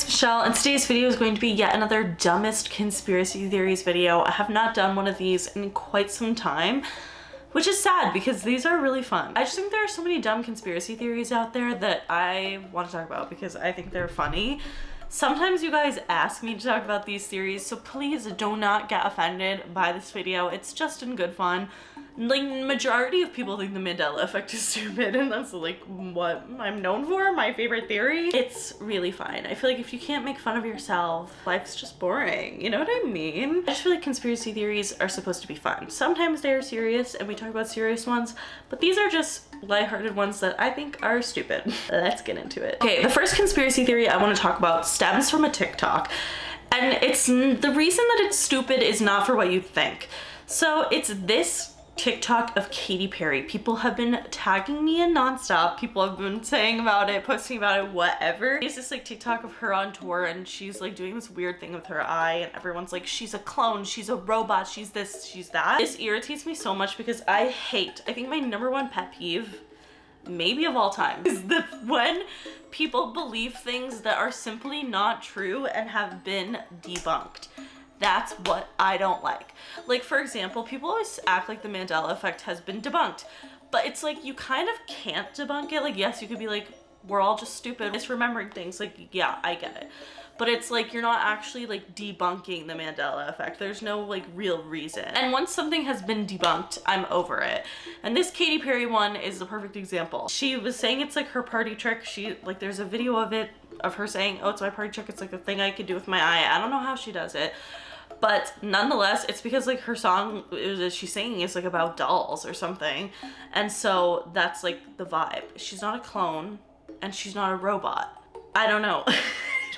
it's Michelle, and today's video is going to be yet another dumbest conspiracy theories video. I have not done one of these in quite some time, which is sad because these are really fun. I just think there are so many dumb conspiracy theories out there that I want to talk about because I think they're funny. Sometimes you guys ask me to talk about these theories, so please do not get offended by this video. It's just in good fun. Like, majority of people think the Mandela effect is stupid, and that's like what I'm known for, my favorite theory. It's really fine. I feel like if you can't make fun of yourself, life's just boring. You know what I mean? I just feel like conspiracy theories are supposed to be fun. Sometimes they're serious and we talk about serious ones, but these are just lighthearted ones that I think are stupid. Let's get into it. Okay, the first conspiracy theory I want to talk about stems from a TikTok, and it's the reason that it's stupid is not for what you think. So it's this TikTok of Katy Perry. People have been tagging me in nonstop. People have been saying about it, posting about it, whatever. It's this like TikTok of her on tour, and she's like doing this weird thing with her eye, and everyone's like, she's a clone, she's a robot, she's this, she's that. This irritates me so much because I think my number one pet peeve, maybe of all time, is when people believe things that are simply not true and have been debunked. That's what I don't like. Like, for example, people always act like the Mandela effect has been debunked, but it's like, you kind of can't debunk it. Like, yes, you could be like, we're all just stupid, misremembering things. Like, yeah, I get it. But it's like, you're not actually like debunking the Mandela effect. There's no like real reason. And once something has been debunked, I'm over it. And this Katy Perry one is the perfect example. She was saying it's like her party trick. There's a video of it, of her saying, oh, it's my party trick. It's like a thing I could do with my eye. I don't know how she does it. But nonetheless, it's because like her song she's singing is like about dolls or something. And so that's like the vibe. She's not a clone and she's not a robot. I don't know. I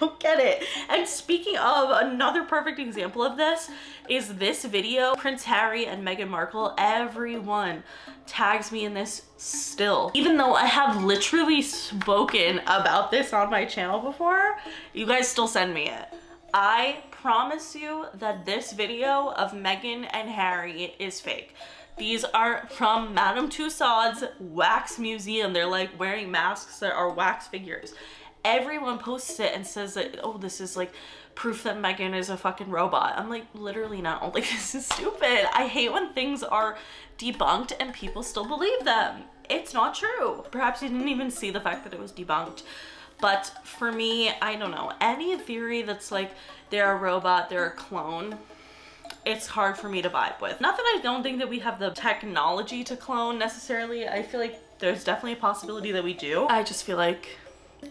don't get it. And speaking of, another perfect example of this is this video. Prince Harry and Meghan Markle, everyone tags me in this still. Even though I have literally spoken about this on my channel before, you guys still send me it. I promise you that this video of Meghan and Harry is fake. These are from Madame Tussauds Wax Museum. They're like wearing masks that are wax figures. Everyone posts it and says that, oh, this is like proof that Meghan is a fucking robot. I'm like, literally no. Like, this is stupid. I hate when things are debunked and people still believe them. It's not true. Perhaps you didn't even see the fact that it was debunked. But for me, I don't know, any theory that's like they're a robot, they're a clone, it's hard for me to vibe with. Not that I don't think that we have the technology to clone necessarily. I feel like there's definitely a possibility that we do. I just feel like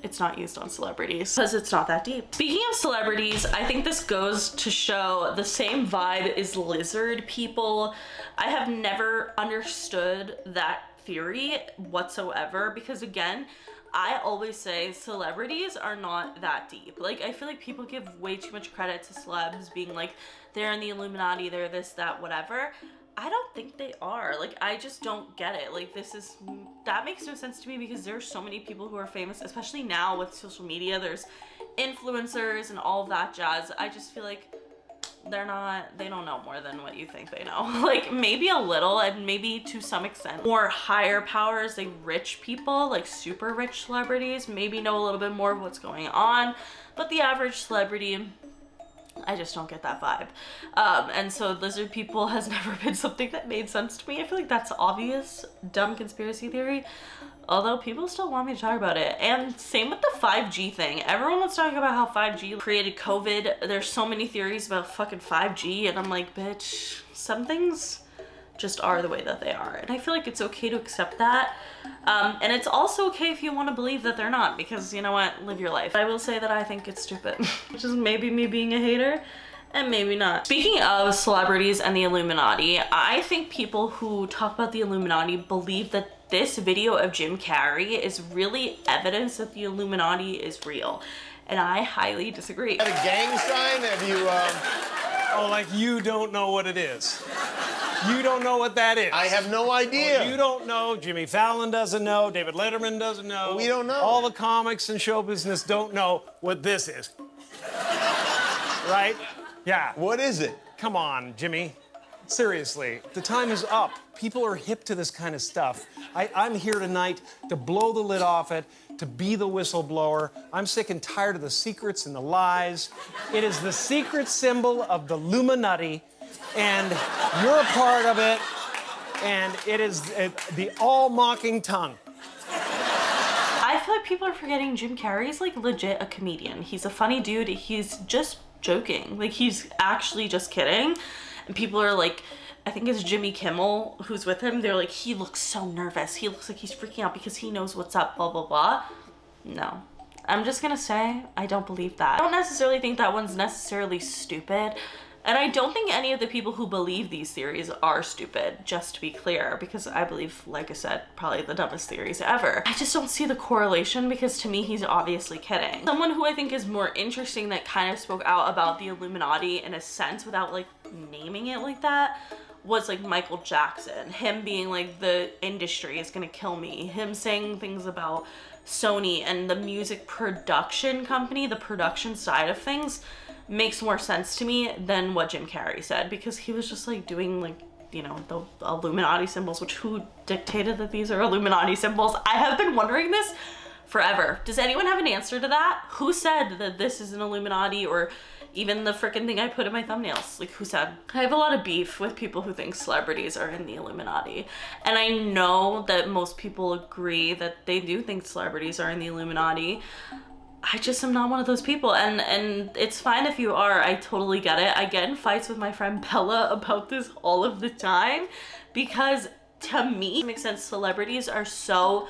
it's not used on celebrities because it's not that deep. Speaking of celebrities, I think this goes to show the same vibe is lizard people. I have never understood that theory whatsoever because, again, I always say celebrities are not that deep. Like, I feel like people give way too much credit to celebs being like, they're in the Illuminati, they're this, that, whatever. I don't think they are. Like, I just don't get it. Like, that makes no sense to me because there's so many people who are famous, especially now with social media. There's influencers and all of that jazz. I just feel like they don't know more than what you think they know. Like, maybe a little, and maybe to some extent more higher powers, like rich people, like super rich celebrities, maybe know a little bit more of what's going on, but the average celebrity, I just don't get that vibe. And so lizard people has never been something that made sense to me. I feel like that's obvious, dumb conspiracy theory, although people still want me to talk about it. And same with the 5G thing. Everyone was talking about how 5G created COVID. There's so many theories about fucking 5G, and I'm like, bitch, some things just are the way that they are. And I feel like it's okay to accept that. And it's also okay if you want to believe that they're not, because you know what, live your life. I will say that I think it's stupid, which is maybe me being a hater, and maybe not. Speaking of celebrities and the Illuminati, I think people who talk about the Illuminati believe that this video of Jim Carrey is really evidence that the Illuminati is real. And I highly disagree. A gang sign? Have you, Oh, like you don't know what it is. You don't know what that is. I have no idea. Well, you don't know. Jimmy Fallon doesn't know. David Letterman doesn't know. We don't know. All the comics and show business don't know what this is. Right? Yeah. What is it? Come on, Jimmy. Seriously, the time is up. People are hip to this kind of stuff. I'm here tonight to blow the lid off it, to be the whistleblower. I'm sick and tired of the secrets and the lies. It is the secret symbol of the Illuminati, and you're a part of it, and it is the all-mocking tongue. I feel like people are forgetting Jim Carrey's like legit a comedian. He's a funny dude. He's just joking. Like, he's actually just kidding. And people are like, I think it's Jimmy Kimmel who's with him. They're like, he looks so nervous. He looks like he's freaking out because he knows what's up, blah, blah, blah. No. I'm just gonna say, I don't believe that. I don't necessarily think that one's necessarily stupid. And I don't think any of the people who believe these theories are stupid, just to be clear, because I believe, like I said, probably the dumbest theories ever. I just don't see the correlation because to me, he's obviously kidding. Someone who I think is more interesting that kind of spoke out about the Illuminati in a sense without like naming it like that was like Michael Jackson. Him being like, the industry is gonna kill me. Him saying things about Sony and the music production company, the production side of things, makes more sense to me than what Jim Carrey said, because he was just like doing like, you know, the Illuminati symbols, which who dictated that these are Illuminati symbols? I have been wondering this forever. Does anyone have an answer to that? Who said that this is an Illuminati, or even the freaking thing I put in my thumbnails? Like, who said? I have a lot of beef with people who think celebrities are in the Illuminati. And I know that most people agree that they do think celebrities are in the Illuminati. I just am not one of those people, and it's fine if you are. I totally get it. I get in fights with my friend Bella about this all of the time, because to me, it makes sense. Celebrities are so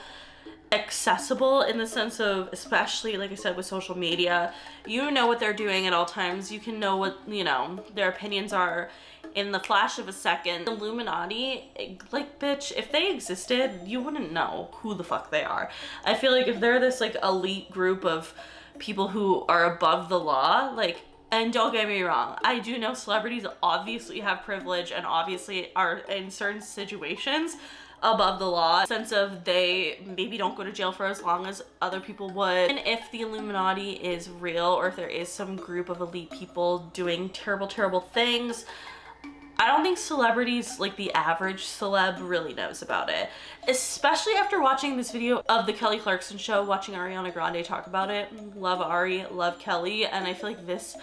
accessible in the sense of, especially like I said with social media, you know what they're doing at all times. You can know what, you know, their opinions are in the flash of a second. Illuminati, like, bitch, if they existed, you wouldn't know who the fuck they are. I feel like if they're this like elite group of people who are above the law, like, and don't get me wrong, I do know celebrities obviously have privilege and obviously are in certain situations above the law, sense of they maybe don't go to jail for as long as other people would. And if the Illuminati is real, or if there is some group of elite people doing terrible, terrible things, I don't think celebrities, like the average celeb, really knows about it. Especially after watching this video of the Kelly Clarkson show, watching Ariana Grande talk about it. Love Ari, love Kelly, and I feel like this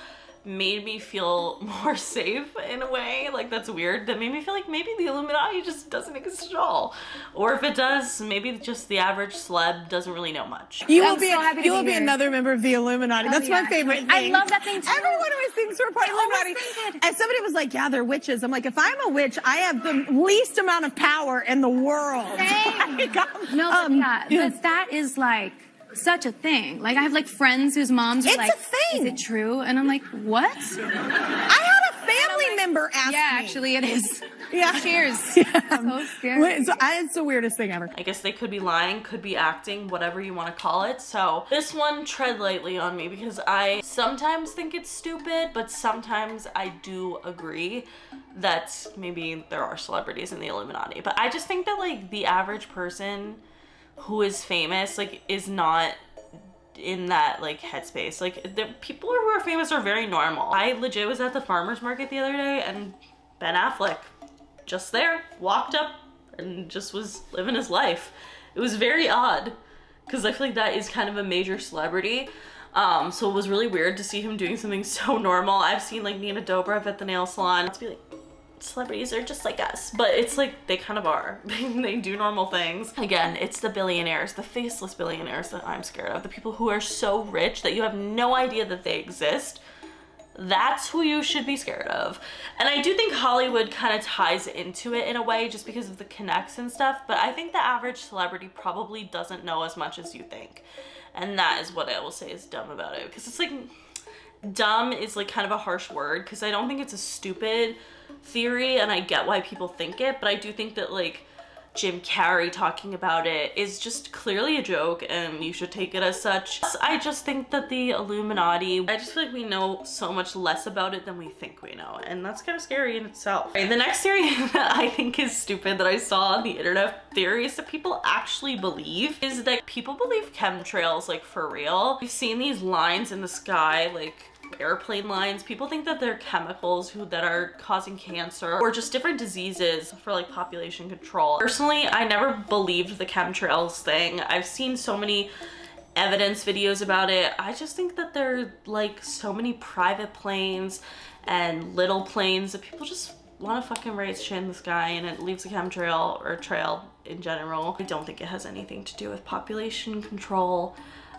made me feel more safe in a way. Like, that's weird. That made me feel like maybe the Illuminati just doesn't exist at all. Or if it does, maybe just the average celeb doesn't really know much. You will be another member of the Illuminati. That's my favorite thing. I love that thing too. Everyone always thinks we're part of the Illuminati. And somebody was like, yeah, they're witches. I'm like, if I'm a witch, I have the least amount of power in the world. But that is like such a thing. Like, I have like friends whose moms are like, it's a thing. Is it true? And I'm like, what? I had a family member ask me. Actually it is. Yeah. Cheers. Yeah. So scary. It's the weirdest thing ever. I guess they could be lying, could be acting, whatever you want to call it. So this one, tread lightly on me, because I sometimes think it's stupid, but sometimes I do agree that maybe there are celebrities in the Illuminati. But I just think that like the average person who is famous, like, is not in that like headspace. Like, the people who are famous are very normal. I legit was at the farmer's market the other day, and Ben Affleck just there walked up and just was living his life. It was very odd, because I feel like that is kind of a major celebrity. So it was really weird to see him doing something so normal. I've seen like Nina Dobrev at the nail salon. To be like, celebrities are just like us, but it's like they kind of are. They do normal things. Again, it's the billionaires, the faceless billionaires that I'm scared of. The people who are so rich that you have no idea that they exist. That's who you should be scared of. And I do think Hollywood kind of ties into it in a way, just because of the connects and stuff, but I think the average celebrity probably doesn't know as much as you think. And that is what I will say is dumb about it, because it's like, dumb is like kind of a harsh word, because I don't think it's a stupid theory, and I get why people think it, but I do think that like Jim Carrey talking about it is just clearly a joke, and you should take it as such. I just think that the Illuminati, I just feel like we know so much less about it than we think we know, and that's kind of scary in itself. The next theory that I think is stupid that I saw on the internet, theories that people actually believe, is that people believe chemtrails, like, for real. We've seen these lines in the sky, like airplane lines. People think that they're chemicals that are causing cancer or just different diseases for like population control. Personally, I never believed the chemtrails thing. I've seen so many evidence videos about it. I just think that there are like so many private planes and little planes that people just want to fucking raise shit in the sky, and it leaves a chemtrail or trail in general. I don't think it has anything to do with population control.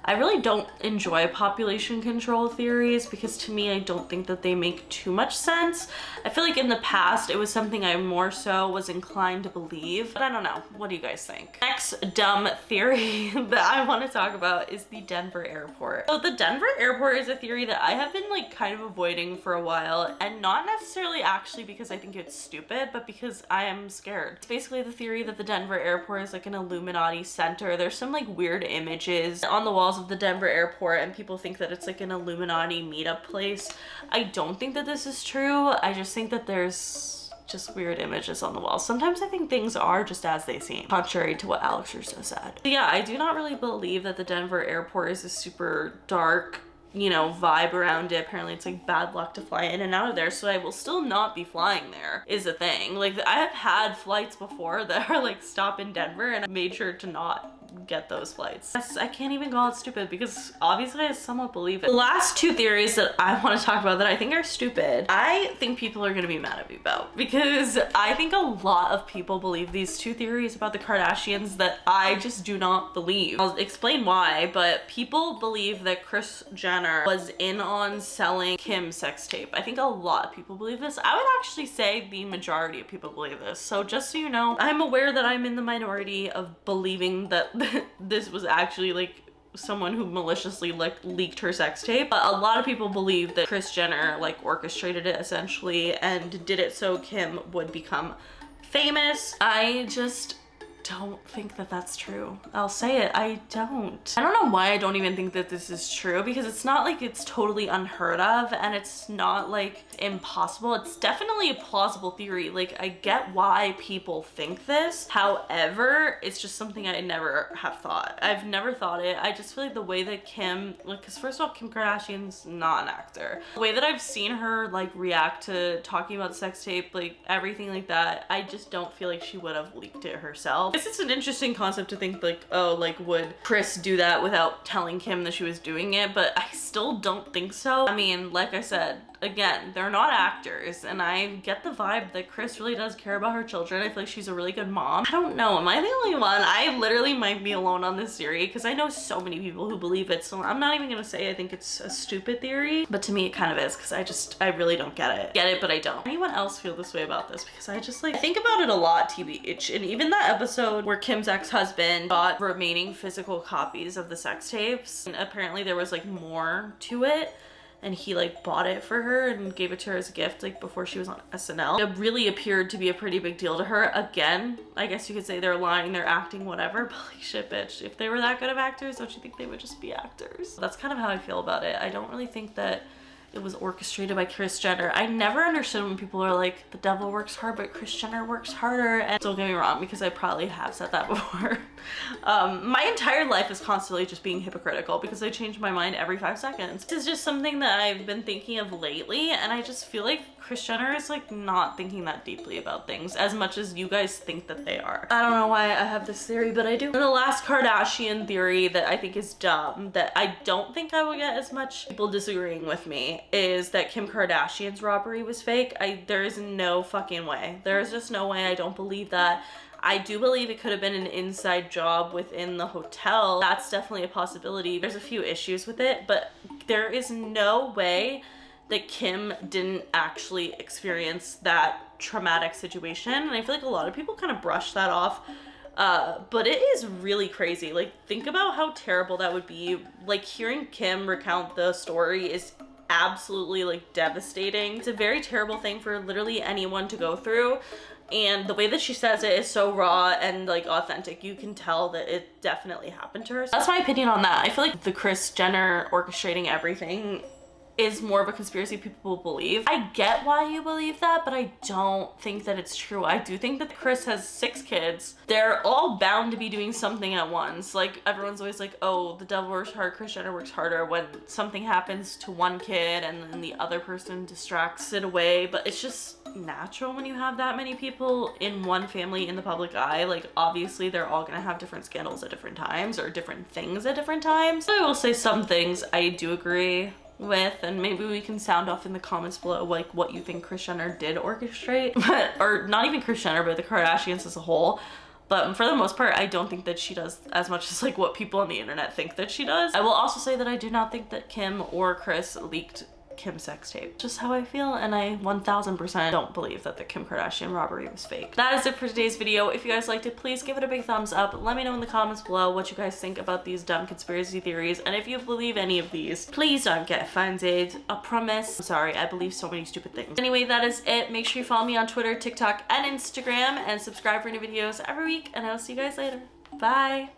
I really don't enjoy population control theories because to me, I don't think that they make too much sense. I feel like in the past, it was something I more so was inclined to believe, but I don't know. What do you guys think? Next dumb theory that I want to talk about is the Denver airport. So the Denver airport is a theory that I have been like kind of avoiding for a while, and not necessarily actually because I think it's stupid, but because I am scared. It's basically the theory that the Denver airport is like an Illuminati center. There's some like weird images on the walls of the Denver airport and people think that it's like an Illuminati meetup place. I don't think that this is true. I just think that there's just weird images on the wall. Sometimes I think things are just as they seem, contrary to what Alex Russo said. But yeah, I do not really believe that the Denver airport is a super dark, you know, vibe around it. Apparently it's like bad luck to fly in and out of there, so I will still not be flying there is a thing. Like I have had flights before that are like stop in Denver and I made sure to not get those flights. I can't even call it stupid because obviously I somewhat believe it. The last two theories that I want to talk about that I think are stupid, I think people are going to be mad at me about, because I think a lot of people believe these two theories about the Kardashians that I just do not believe. I'll explain why, but people believe that Kris Jenner was in on selling Kim's sex tape. I think a lot of people believe this. I would actually say the majority of people believe this. So just so you know, I'm aware that I'm in the minority of believing that this was actually like someone who maliciously leaked her sex tape, but a lot of people believe that Kris Jenner like orchestrated it essentially and did it so Kim would become famous. I just don't think that that's true. I'll say it, I don't. I don't know why I don't even think that this is true, because it's not like it's totally unheard of and it's not like impossible. It's definitely a plausible theory. Like I get why people think this. However, it's just something I never have thought. I've never thought it. I just feel like the way that Kim, like, cause first of all, Kim Kardashian's not an actor. The way that I've seen her like react to talking about sex tape, like everything like that, I just don't feel like she would have leaked it herself. It's an interesting concept to think like, oh, like would Kris do that without telling Kim that she was doing it? But I still don't think so. I mean, like I said, again, they're not actors, and I get the vibe that Kris really does care about her children. I feel like she's a really good mom. I don't know, am I the only one? I literally might be alone on this theory because I know so many people who believe it, so I'm not even gonna say I think it's a stupid theory, but to me it kind of is, because I really don't get it, but I don't. Anyone else feel this way about this? Because I just like, I think about it a lot, TBH, and even that episode where Kim's ex-husband got remaining physical copies of the sex tapes, and apparently there was like more to it, and he like bought it for her and gave it to her as a gift like before she was on SNL. It really appeared to be a pretty big deal to her. Again, I guess you could say they're lying, they're acting, whatever, but like shit, bitch, if they were that good of actors, don't you think they would just be actors? That's kind of how I feel about it. I don't really think that it was orchestrated by Kris Jenner. I never understood when people are like, the devil works hard, but Kris Jenner works harder. And don't get me wrong, because I probably have said that before. My entire life is constantly just being hypocritical because I change my mind every 5 seconds. This is just something that I've been thinking of lately, and I just feel like Kris Jenner is like not thinking that deeply about things as much as you guys think that they are. I don't know why I have this theory, but I do. And the last Kardashian theory that I think is dumb, that I don't think I will get as much people disagreeing with me, is that Kim Kardashian's robbery was fake. There is no fucking way. There is just no way. I don't believe that. I do believe it could have been an inside job within the hotel. That's definitely a possibility. There's a few issues with it, but there is no way that Kim didn't actually experience that traumatic situation. And I feel like a lot of people kind of brush that off. But it is really crazy. Like, think about how terrible that would be. Like, hearing Kim recount the story is absolutely like devastating. It's a very terrible thing for literally anyone to go through, and the way that she says it is so raw and like authentic. You can tell that it definitely happened to her. That's my opinion on that. I feel like the Kris Jenner orchestrating everything is more of a conspiracy people believe. I get why you believe that, but I don't think that it's true. I do think that Kris has 6 kids. They're all bound to be doing something at once. Like, everyone's always like, oh, the devil works hard, Kris Jenner works harder, when something happens to one kid and then the other person distracts it away. But it's just natural when you have that many people in one family in the public eye. Like, obviously they're all gonna have different scandals at different times or different things at different times. So I will say some things I do agree with, and maybe we can sound off in the comments below like what you think Kris Jenner did orchestrate, but or not even Kris Jenner, but the Kardashians as a whole. But for the most part, I don't think that she does as much as like what people on the internet think that she does. I will also say that I do not think that Kim or Kris leaked Kim's sex tape. Just how I feel, and I 1000% don't believe that the Kim Kardashian robbery was fake. That is it for today's video. If you guys liked it, please give it a big thumbs up. Let me know in the comments below what you guys think about these dumb conspiracy theories, and if you believe any of these, please don't get offended. I promise. I'm sorry, I believe so many stupid things. Anyway, that is it. Make sure you follow me on Twitter, TikTok, and Instagram, and subscribe for new videos every week, and I will see you guys later. Bye!